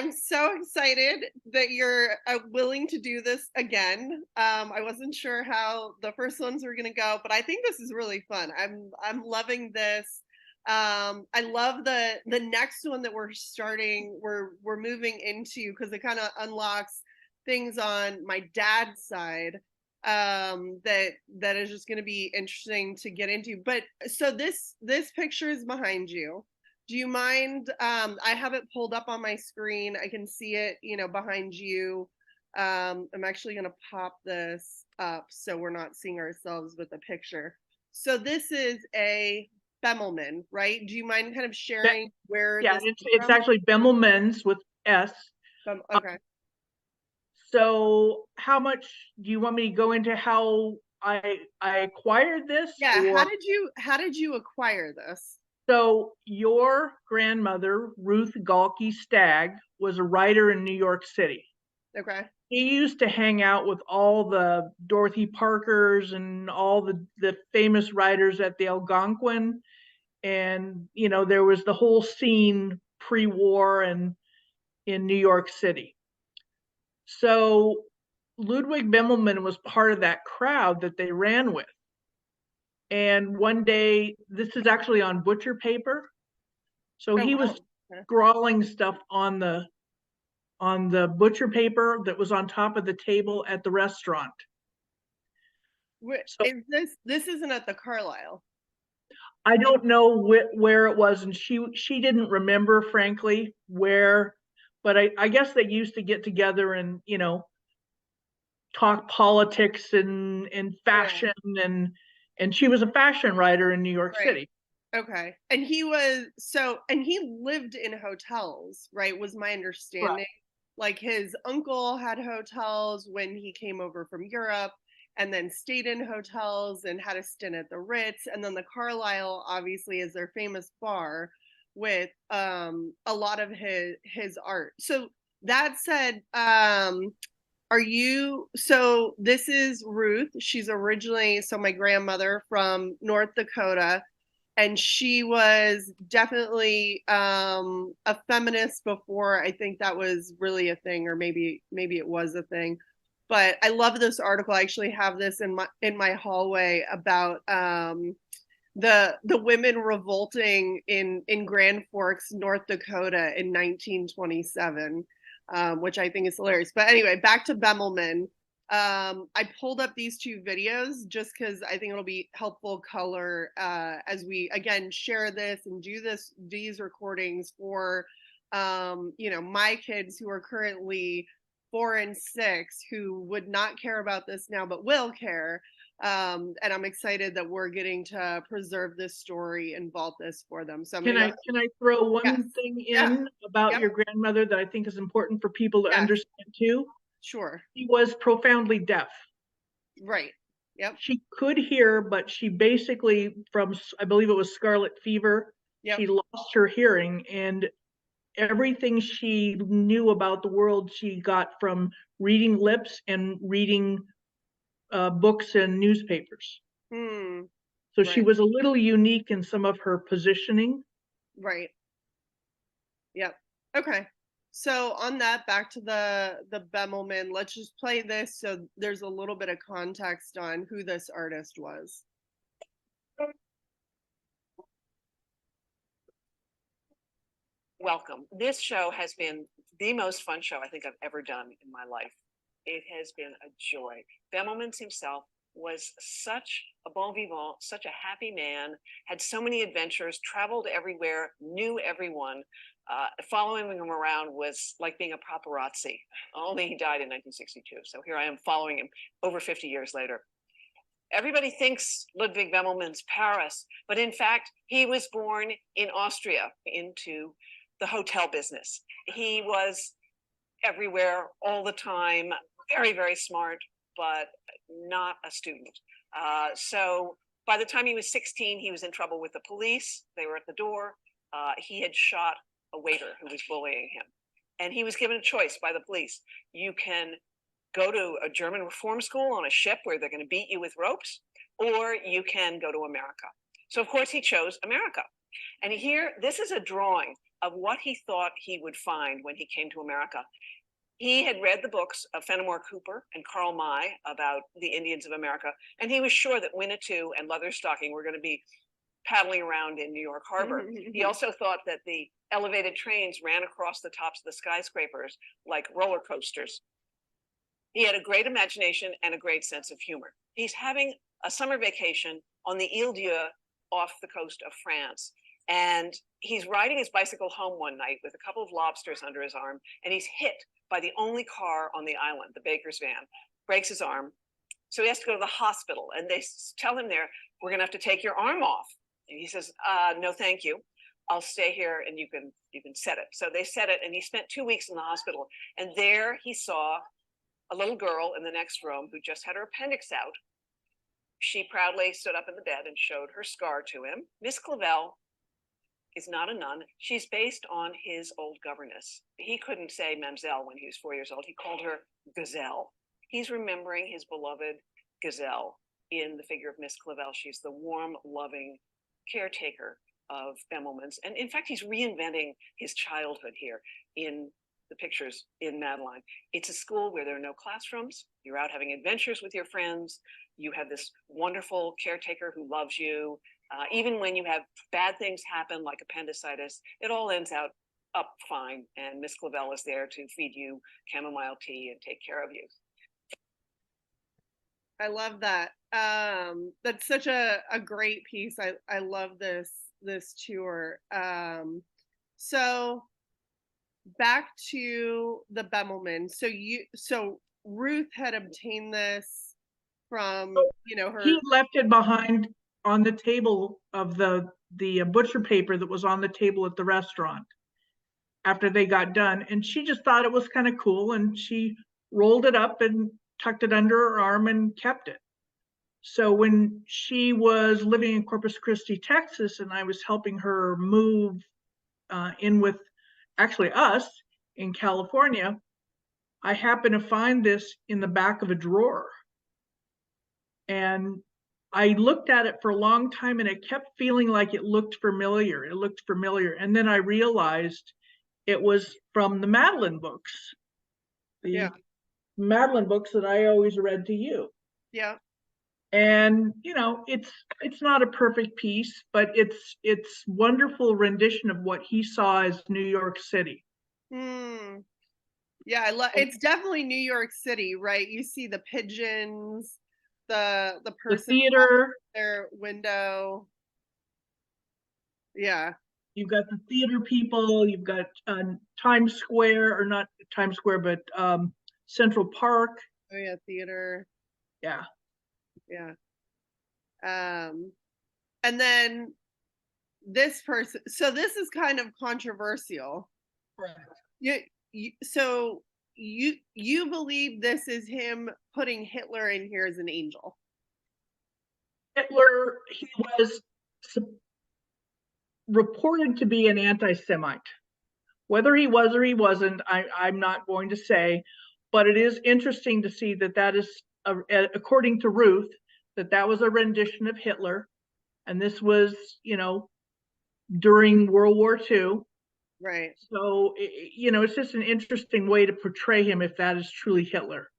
I'm so excited that you're willing to do this again. I wasn't sure how the first ones were going to go, but I think this is really fun. I'm loving this. I love the next one that we're starting. We're moving into because it kind of unlocks things on my dad's side that is just going to be interesting to get into. But so this picture is behind you. Do you mind? I have it pulled up on my screen. I can see it, behind you. I'm actually going to pop this up so we're not seeing ourselves with the picture. So this is a Bemelman, right? Do you mind kind of Be- sharing where yeah, this is it's from? actually Bemelmans with S. Okay. So how much do you want me to go into how I acquired this? Yeah. Or How did you acquire this? so your grandmother, Ruth Galkey Stagg, was a writer in New York City. Okay. He used to hang out with all the Dorothy Parkers and all the famous writers at the Algonquin. And, there was the whole scene pre-war and in New York City. So Ludwig Bemelman was part of that crowd that they ran with. And one day, this is actually on butcher paper. So Oh he was wow. Okay. scrawling stuff on the butcher paper that was on top of the table at the restaurant. So Is this isn't at the Carlisle? I don't know where it was, and she didn't remember, frankly, where. But I guess they used to get together and talk politics and Yeah. fashion, and she was a fashion writer in New York Right. City. Okay. And he lived in hotels, right? Was my Right. understanding. Like his uncle had hotels when he came over from Europe and then stayed in hotels and had a stint at the Ritz. And then the Carlisle obviously is their famous bar with a lot of his art. So that said, so this is Ruth. She's originally so my grandmother from North Dakota, and she was definitely a feminist before I think that was really a thing, or maybe it was a thing. But I love this article. I actually have this in my hallway about the women revolting in Grand Forks, North Dakota in 1927, which I think is hilarious. But anyway, back to Bemelman. I pulled up these two videos just because I think it'll be helpful color as we again share this and do these recordings for my kids who are currently 4 and 6 who would not care about this now but will care. And I'm excited that we're getting to preserve this story and vault this for them. So I'm Can gonna I go. can I throw Yes. one thing Yeah. in about Yep. your grandmother that I think is important for people to Yes. understand too? Sure. She was profoundly deaf. Right. Yep. She could hear, but she basically, from I believe it was scarlet fever, Yep. she lost her hearing, and everything she knew about the world she got from reading lips and reading books and newspapers. Hmm. So she Right. was a little unique in some of her positioning. Right. Yep. Okay. So on that, back to the Bemelman. Let's just play this so there's a little bit of context on who this artist was. Welcome. This show has been the most fun show I think I've ever done in my life. It has been a joy. Bemelmans himself was such a bon vivant, such a happy man, had so many adventures, traveled everywhere, knew everyone. Following him around was like being a paparazzi. Only he died in 1962. So here I am following him over 50 years later. Everybody thinks Ludwig Bemelmans Paris, but in fact, he was born in Austria into the hotel business. He was everywhere all the time, very, very smart, but not a student. So by the time he was 16, he was in trouble with the police. They were at the door. He had shot a waiter who was bullying him. And he was given a choice by the police. You can go to a German reform school on a ship where they're going to beat you with ropes, or you can go to America. So, of course, he chose America. And here, this is a drawing of what he thought he would find when he came to America. He had read the books of Fenimore Cooper and Karl May about the Indians of America, and he was sure that Winnetou and Leatherstocking were going to be paddling around in New York Harbor. He also thought that the elevated trains ran across the tops of the skyscrapers like roller coasters. He had a great imagination and a great sense of humor. He's having a summer vacation on the Ile d'Yeu off the coast of France. And he's riding his bicycle home one night with a couple of lobsters under his arm, and he's hit by the only car on the island, the baker's van, breaks his arm. So he has to go to the hospital, and they tell him there, we're gonna have to take your arm off. And he says, no, thank you. I'll stay here and you can set it. So they set it, and he spent 2 weeks in the hospital. And there he saw a little girl in the next room who just had her appendix out. She proudly stood up in the bed and showed her scar to him. Miss Clavel is not a nun. She's based on his old governess. He couldn't say Mamselle when he was 4 years old. He called her Gazelle. He's remembering his beloved Gazelle in the figure of Miss Clavel. She's the warm, loving caretaker of Bemelmans. And in fact, he's reinventing his childhood here in the pictures in Madeline. It's a school where there are no classrooms. You're out having adventures with your friends. You have this wonderful caretaker who loves you. Even when you have bad things happen, like appendicitis, it all ends up fine. And Miss Clavel is there to feed you chamomile tea and take care of you. I love that. That's such a great piece. I love this tour. So back to the Bemelmans. So Ruth had obtained this from, her. He left it behind on the table of the butcher paper that was on the table at the restaurant after they got done. And she just thought it was kind of cool, and she rolled it up and tucked it under her arm and kept it. So when she was living in Corpus Christi, Texas, and I was helping her move in with actually us in California, I happened to find this in the back of a drawer. And I looked at it for a long time, and it kept feeling like it looked familiar. It looked familiar. And then I realized it was from the Madeline books. The Madeline books that I always read to you. Yeah. And it's not a perfect piece, but it's wonderful rendition of what he saw as New York City. Yeah, I love. It's definitely New York City, right? You see the pigeons, the person, the theater, their window. Yeah. You've got the theater people. You've got Times Square, or not Times Square, but Central Park. Oh yeah, theater. Yeah. Yeah. And then this person. So this is kind of controversial. Right. So you believe this is him putting Hitler in here as an angel? Hitler, he was reported to be an anti-Semite. Whether he was or he wasn't, I'm not going to say, but it is interesting to see that is, according to Ruth, that was a rendition of Hitler. And this was, during World War II. Right. So, it's just an interesting way to portray him if that is truly Hitler.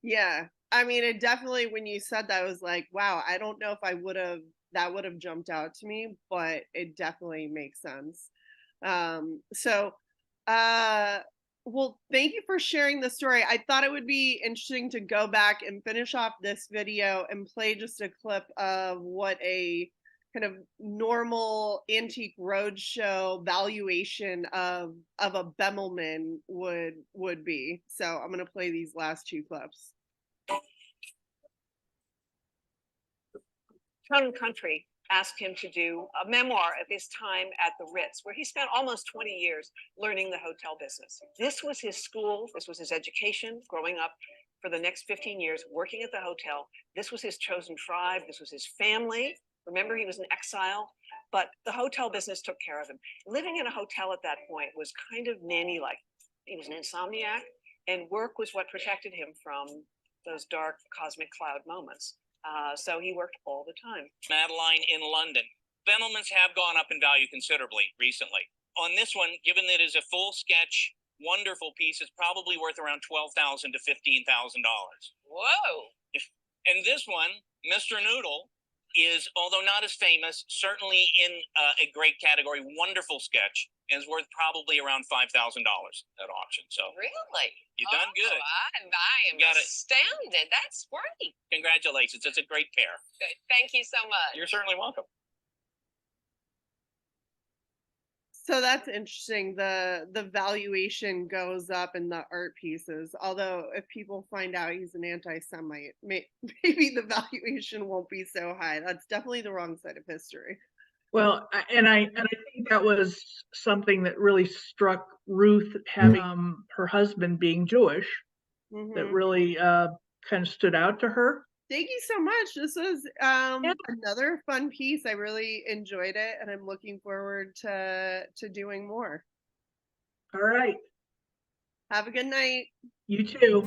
Yeah. I mean, it definitely, when you said that, I was like, wow, I don't know if that would have jumped out to me, but it definitely makes sense. Well, thank you for sharing the story. I thought it would be interesting to go back and finish off this video and play just a clip of what a kind of normal antique roadshow valuation of a Bemelman would be. So I'm going to play these last two clips. Town & Country asked him to do a memoir of his time at the Ritz, where he spent almost 20 years learning the hotel business. This was his school. This was his education growing up for the next 15 years, working at the hotel. This was his chosen tribe. This was his family. Remember, he was in exile, but the hotel business took care of him. Living in a hotel at that point was kind of nanny-like. He was an insomniac, and work was what protected him from those dark cosmic cloud moments. So he worked all the time. Madeline in London. Bemelmans have gone up in value considerably recently. on this one, given that it's a full sketch, wonderful piece, it's probably worth around $12,000 to $15,000. Whoa. And this one, Mr. Noodle, is, although not as famous, certainly in a great category, wonderful sketch, and is worth probably around $5,000 at auction. So Really? you done good. I am Got it. astounded. That's great. Congratulations. It's a great pair. Good. Thank you so much. You're certainly welcome. So that's interesting. The valuation goes up in the art pieces. Although if people find out he's an anti-Semite, maybe the valuation won't be so high. That's definitely the wrong side of history. Well, I think that was something that really struck Ruth, having her husband being Jewish, that Mhm. really kind of stood out to her. Thank you so much. This was another fun piece. I really enjoyed it, and I'm looking forward to doing more. All right. Have a good night. You too.